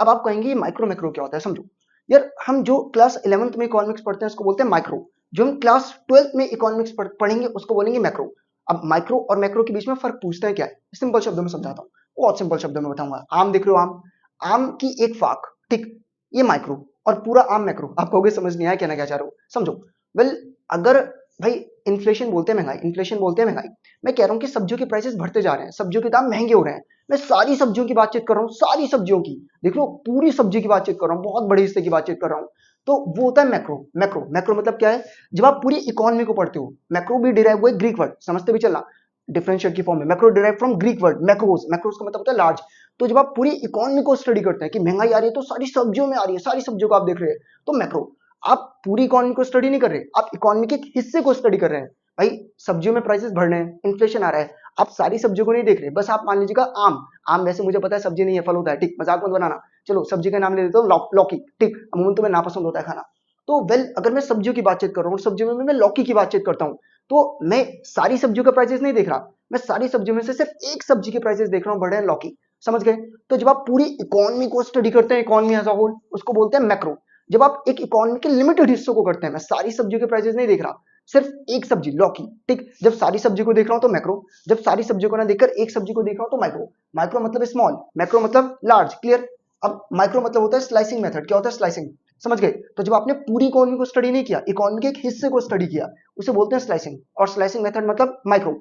अब आप कहेंगे माइक्रो मैक्रो क्या होता है, समझो यार। हम जो क्लास 11th में इकोनॉमिक्स पढ़ते हैं उसको बोलते हैं माइक्रो, जो हम क्लास 12th में इकोनॉमिक्स पढ़ेंगे उसको बोलेंगे मैक्रो। अब माइक्रो और मैक्रो के बीच में फर्क पूछते हैं क्या है, सिंपल शब्दों में समझाता हूँ, बहुत सिंपल शब्दों में बताऊंगा। आम देख रहे हो, आम, आम की एक फाक, ठीक, ये माइक्रो, और पूरा आम मैक्रो। आप कहोगे समझ नहीं आया, कहना क्या चाह रहे हो, समझो। वेल, अगर भाई इन्फ्लेशन बोलते हैं महंगाई, इन्फ्लेशन बोलते हैं महंगाई, मैं कह रहा हूँ कि सब्जियों के प्राइसेस बढ़ते जा रहे हैं, सब्जियों के दाम महंगे हो रहे हैं। मैं सारी सब्जियों की बातचीत कर रहा हूँ, सारी सब्जियों की, देख लो पूरी सब्जी की बातचीत कर रहा हूँ, बहुत बड़े हिस्से की बातचीत कर रहा हूँ। तो वो होता है मैक्रो। मैक्रो मैक्रो मतलब क्या है, जब आप पूरी इकोनॉमी को पढ़ते हो, मैक्रो भी डिराइव हुआ है ग्रीक वर्ड, समझते भी चलना, डिफरेंशियल की फॉर्म में। Macro derive from Greek word macros, macros का मतलब होता है लार्ज। तो जब आप पूरी इकोनॉमी को स्टडी करते हैं कि महंगाई आ रही है तो सारी सब्जियों में आ रही है, सारी सब्जियों को आप देख रहे हैं, तो मैक्रो। आप पूरी इकोनॉमी को स्टडी नहीं कर रहे, आप इकोनॉमी के एक हिस्से को स्टडी कर रहे हैं। भाई सब्जियों में प्राइसेस बढ़ रहे हैं, इन्फ्लेशन आ रहा है, आप सारी सब्जियों को नहीं देख रहे, बस आप मान लीजिएगा आम। आम वैसे मुझे पता है सब्जी नहीं है, फल होता है, ठीक, मजाक मत बनाना। चलो सब्जी का नाम ले लेता हूँ, लौकी, ठीक, अमूमन तुम्हें नापसंद होता है खाना। तो वेल, अगर मैं सब्जियों की बातचीत कर रहा हूँ, सब्जियों में मैं लौकी की बातचीत करता हूँ, तो मैं सारी सब्जियों का प्राइसेस नहीं देख रहा, मैं सारी सब्जियों में से सिर्फ एक सब्जी के प्राइसेस देख रहा हूँ, बढ़ रहे हैं, लौकी। समझ गए? तो जब आप पूरी इकोनॉमी को स्टडी करते हैं, इकोनॉमी एज अ होल, उसको बोलते हैं मैक्रो। जब आप एक इकोनॉमी के लिमिटेड हिस्सों को करते हैं, मैं सारी सब्जियों के प्राइसेस नहीं देख रहा, सिर्फ एक सब्जी लौकी, ठीक, जब सारी सब्जी को देख रहा हूं तो मैक्रो, जब सारी सब्जियों को ना देखकर एक सब्जी को देख रहा हूं तो माइक्रो। माइक्रो मतलब स्मॉल, मैक्रो मतलब लार्ज, क्लियर? अब माइक्रो मतलब होता है स्लाइसिंग मेथड। क्या होता है स्लाइसिंग? समझ गए? तो जब आपने पूरी इकोनॉमी को स्टडी नहीं किया, इकोनॉमी के एक हिस्से को स्टडी किया, उसे बोलते हैं स्लाइसिंग, और स्लाइसिंग मेथड मतलब माइक्रो।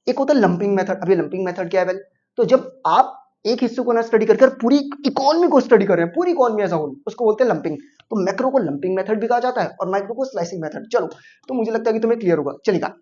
एक होता है लंपिंग मेथड। अभी लंपिंग मेथड क्या है? वेल, तो जब आप एक हिस्से को ना स्टडी कर पूरी इकोनॉमी को स्टडी कर रहे हैं, पूरी इकोनॉमी एज अ होल, उसको बोलते हैं लंपिंग। तो मैक्रो को लंपिंग मेथड भी कहा जाता है और माइक्रो को स्लाइसिंग मेथड। चलो, तो मुझे लगता है कि तुम्हें क्लियर होगा, चलिएगा।